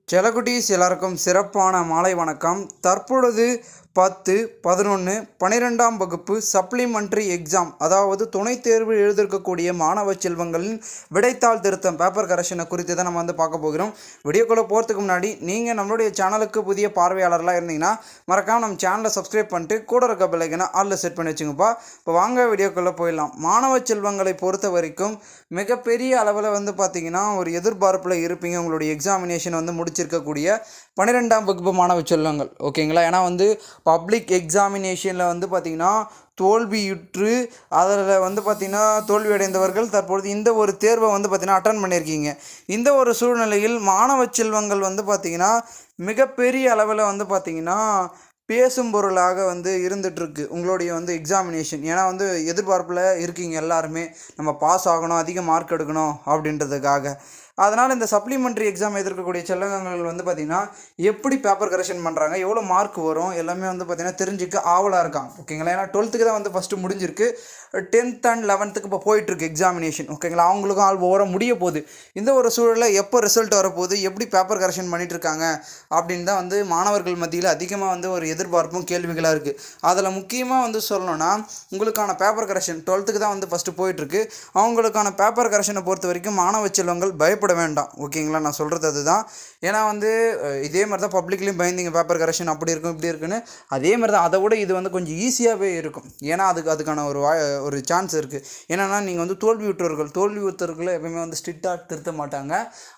செல்லக்குட்டீஸ் எல்லாருக்கும் சிறப்பான மாலை வணக்கம். தற்பொழுது 10, 11, 12ஆம் வகுப்பு சப்ளிமெண்ட்ரி எக்ஸாம், அதாவது துணைத் தேர்வு எழுதியிருக்கக்கூடிய மாணவ செல்வங்களின் விடைத்தாள் திருத்தம் பேப்பர் கரெக்ஷனை குறித்து தான் நம்ம பார்க்க போகிறோம். வீடியோக்குள்ளே போகிறதுக்கு முன்னாடி நீங்கள் நம்மளுடைய சேனலுக்கு புதிய பார்வையாளர்களாக இருந்தீங்கன்னா மறக்காமல் நம்ம சேனலை சப்ஸ்கிரைப் பண்ணிட்டு கூட இருக்க பெல் ஐக்கனை ஆல்ல செட் பண்ணி வச்சுங்கப்பா. இப்போ வாங்க வீடியோக்குள்ளே போயிடலாம். மாணவ செல்வங்களை பொறுத்த வரைக்கும் மிகப்பெரிய அளவில் பார்த்திங்கன்னா ஒரு எதிர்பார்ப்பில் இருப்பீங்க. உங்களுடைய எக்ஸாமினேஷன் முடிச்சிருக்கக்கூடிய 12ஆம் வகுப்பு மாணவ செல்வங்கள், ஓகேங்களா? ஏன்னா பப்ளிக் எக்ஸாமினேஷனில் பார்த்திங்கன்னா தோல்வியுற்று அதில் பார்த்திங்கன்னா தோல்வி அடைந்தவர்கள் தற்பொழுது இந்த ஒரு தேர்வை பார்த்திங்கன்னா அட்டன் பண்ணியிருக்கீங்க. இந்த ஒரு சூழ்நிலையில் மாணவ செல்வங்கள் பார்த்திங்கன்னா மிகப்பெரிய அளவில் பார்த்திங்கன்னா பேசும் பொருளாக இருந்துகிட்ருக்கு உங்களுடைய எக்ஸாமினேஷன். ஏன்னா எதிர்பார்ப்பில் இருக்கீங்க எல்லாருமே, நம்ம பாஸ் ஆகணும், அதிக மார்க் எடுக்கணும் அப்படின்றதுக்காக. அதனால் இந்த சப்ளிமெண்ட்ரி எக்ஸாம் எதிர்க்கக்கூடிய செல்லங்கள் பார்த்திங்கன்னா எப்படி பேப்பர் கரெக்ஷன் பண்ணுறாங்க, எவ்வளோ மார்க் வரும், எல்லாமே பார்த்திங்கன்னா தெரிஞ்சுக்க ஆவலாக இருக்காங்க, ஓகேங்களா? ஏன்னா 12க்கு தான் ஃபஸ்ட்டு முடிஞ்சிருக்கு, 10th and 11க்கு இப்போ போயிட்டுருக்கு எக்ஸாமினேஷன், ஓகேங்களா? அவங்களுக்கும் ஆள் ஓவர முடிய போகுது. இந்த ஒரு சூழலில் எப்போ ரிசல்ட் வரப்போகுது, எப்படி பேப்பர் கரெக்ஷன் பண்ணிகிட்டு இருக்காங்க அப்படின்னு தான் மாணவர்கள் மத்தியில் அதிகமாக ஒரு எதிர்பார்ப்பும் கேள்விகளாக இருக்குது. அதில் முக்கியமாக சொல்லணும்னா உங்களுக்கான பேப்பர் கரெக்ஷன் 12க்கு தான் ஃபஸ்ட்டு போயிட்டுருக்கு. அவங்களுக்கான பேப்பர் கரெக்ஷனை பொறுத்த வரைக்கும் மாணவ செல்வங்கள் பயப்பட வேண்டாம், ஓகேங்களா? நான் சொல்கிறது அதுதான். ஏன்னா இதே மாதிரி தான் பப்ளிக்லேயும் பயந்தீங்க பேப்பர் கரெக்ஷன் அப்படி இருக்கும் இப்படி இருக்குன்னு. அதே மாதிரி தான், அதை விட இது கொஞ்சம் ஈஸியாகவே இருக்கும். ஏன்னா அதுக்கான ஒரு சான்ஸ் இருக்குது. ஏன்னா நீங்கள் தோல்வியுற்றவர்களை எப்பவுமே ஸ்ட்ரிக்டாக திருத்த மாட்டாங்க.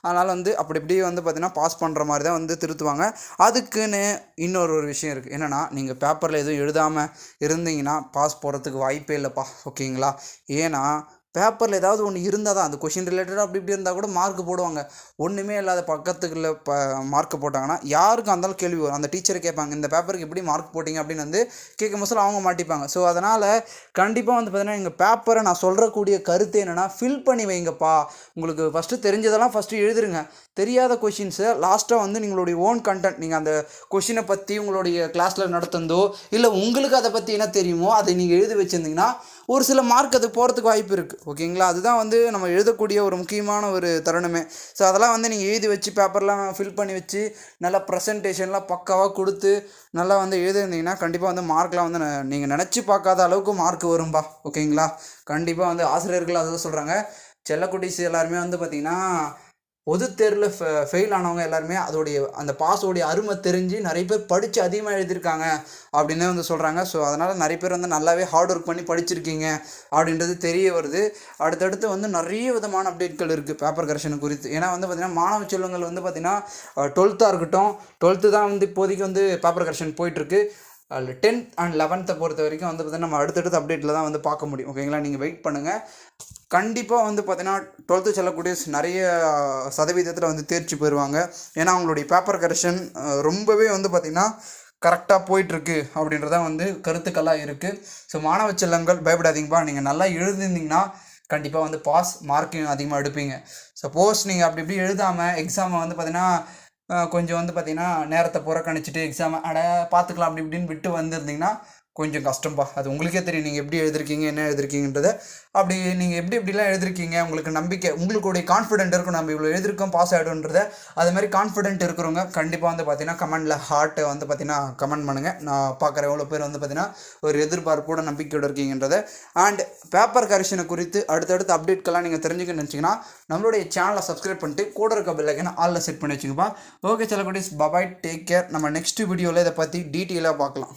அதனால் அப்படி இப்படி பார்த்திங்கன்னா பாஸ் பண்ணுற மாதிரி தான் திருத்துவாங்க. அதுக்குன்னு இன்னொரு விஷயம் இருக்குது. என்னென்னா நீங்கள் பேப்பரில் எதுவும் எழுதாமல் இருந்தீங்கன்னா பாஸ் போகிறதுக்கு வாய்ப்பே இல்லைப்பா, ஓகேங்களா? ஏன்னா பேப்பரில் ஏதாவது ஒன்று இருந்தால் தான் அந்த கொஷின் ரிலேட்டடாக அப்படி இப்படி இருந்தால் கூட மார்க் போடுவாங்க. ஒன்றுமே இல்லாத பக்கத்துக்குள்ள மார்க் போட்டாங்கன்னா யாருக்கும் இருந்தாலும் கேள்வி வரும். அந்த டீச்சரை கேட்பாங்க, இந்த பேப்பருக்கு எப்படி மார்க் போட்டிங்க அப்படின்னு கேட்கும் போது அவங்க மாட்டிப்பாங்க. ஸோ அதனால் கண்டிப்பாக பார்த்திங்கன்னா எங்கள் பேப்பரை நான் சொல்கிறக்கூடிய கருத்து என்னென்னா, ஃபில் பண்ணி வைங்கப்பா. உங்களுக்கு ஃபஸ்ட்டு தெரிஞ்சதெல்லாம் ஃபஸ்ட்டு எழுதுருங்க. தெரியாத கொஷின்ஸை லாஸ்ட்டாக நீங்களுடைய ஓன் கண்டென்ட், நீங்கள் அந்த கொஷினை பற்றி உங்களுடைய கிளாஸில் நடத்துந்தோ இல்லை உங்களுக்கு அதை பற்றி என்ன தெரியுமோ அதை நீங்கள் எழுதி வச்சுருந்தீங்கன்னா ஒரு சில மார்க் அது போகிறதுக்கு வாய்ப்பு இருக்குது, ஓகேங்களா? அதுதான் நம்ம எழுதக்கூடிய ஒரு முக்கியமான ஒரு தருணமே. ஸோ அதெல்லாம் நீங்கள் எழுதி வச்சு பேப்பர்லாம் ஃபில் பண்ணி வச்சு நல்லா ப்ரெசன்டேஷன்லாம் பக்காவாக கொடுத்து நல்லா எழுதிருந்தீங்கன்னா கண்டிப்பாக மார்க்லாம் நீங்கள் நினச்சி பார்க்காத அளவுக்கு மார்க் வரும்பா, ஓகேங்களா? கண்டிப்பாக ஆசிரியர்கள் அதை சொல்கிறாங்க. செல்லக்குட்டீஸ் எல்லாருமே பார்த்திங்கன்னா பொது தேர்வில் ஃபெயில் ஆனவங்க எல்லாருமே அந்த பாஸோடைய அருமை தெரிஞ்சு நிறைய பேர் படித்து அதிகமாக எழுதியிருக்காங்க அப்படின்னு சொல்கிறாங்க. ஸோ அதனால் நிறைய பேர் நல்லாவே ஹார்ட் ஒர்க் பண்ணி படிச்சிருக்கீங்க அப்படின்றது தெரிய வருது. அடுத்தடுத்து நிறைய விதமான அப்டேட்கள் இருக்குது பேப்பர் கரெக்ஷன் குறித்து. ஏன்னா பார்த்திங்கன்னா மாணவ செல்வங்கள் பார்த்திங்கன்னா 12th இருக்கட்டும், 12th தான் இப்போதைக்கு பேப்பர் கரெக்ஷன் போயிட்டுருக்கு. அதில் 10th and 11th பொறுத்த வரைக்கும் பார்த்திங்கன்னா நம்ம அடுத்தடுத்த அப்டேட்டில் தான் பார்க்க முடியும், ஓகேங்களா? நீங்கள் வெயிட் பண்ணுங்கள். கண்டிப்பாக பார்த்திங்கன்னா 12th செல்லக்கூடிய நிறைய சதவீதத்தில் தேர்ச்சி பெறுவாங்க. ஏன்னா அவங்களுடைய பேப்பர் கரெக்ஷன் ரொம்பவே பார்த்திங்கன்னா கரெக்டாக போயிட்டுருக்கு அப்படின்றதான் கருத்துக்களாக இருக்குது. ஸோ மாணவ செல்லங்கள் பயப்படாதீங்கப்பா. நீங்கள் நல்லா எழுதிருந்தீங்கன்னா கண்டிப்பாக பாஸ் மார்க்கையும் அதிகமாக எடுப்பீங்க. சப்போஸ் நீங்கள் அப்படி இப்படி எழுதாமல் எக்ஸாமை பார்த்திங்கன்னா கொஞ்சம் பார்த்திங்கன்னா நேரத்தை புறக்கணிச்சிட்டு எக்ஸாமை பார்த்துக்கலாம் அப்படி இப்படின்னு விட்டு வந்திருந்தீங்கன்னா கொஞ்சம் கஷ்டம்பா. அது உங்களுக்கே தெரியும் நீங்கள் எப்படி எழுதிருக்கீங்க, என்ன எழுதிருக்கீங்கன்றதை. அப்படி நீங்கள் எப்படிலாம் எழுதிருக்கீங்க, உங்களுக்கு நம்பிக்கை, உங்களுடைய கான்ஃபிடென்ட் இருக்கும், நம்ம இவ்வளோ எழுதிருக்கோம் பாஸ் ஆகிடும்ன்றதை. அது மாதிரி கான்ஃபிடென்ட் இருக்கிறவங்க கண்டிப்பாக பார்த்திங்கன்னா கமெண்டில் ஹார்ட்டை பார்த்திங்கன்னா கமெண்ட் பண்ணுங்கள். நான் பார்க்குற எவ்வளோ பேர் பார்த்திங்கன்னா ஒரு எதிர்பார்ப்போட நம்பிக்கையோடு இருக்கீங்கன்றதை. அண்ட் பேப்பர் கரெக்ஷனை குறித்து அடுத்தடுத்த அப்டேட்கெல்லாம் நீங்கள் தெரிஞ்சுக்கணும்னு நினச்சிங்கன்னா நம்மளுடைய சேனலை சப்ஸ்கிரைப் பண்ணிட்டு கூட இருக்க பெல் ஐக்கனை ஆல்ல செட் பண்ணி வச்சுங்கப்பா. ஓகே செல்லக்குட்டீஸ், பாய், டேக் கேர். நம்ம நெக்ஸ்ட் வீடியோவில் இதை பற்றி டீட்டெயிலாக பார்க்கலாம்.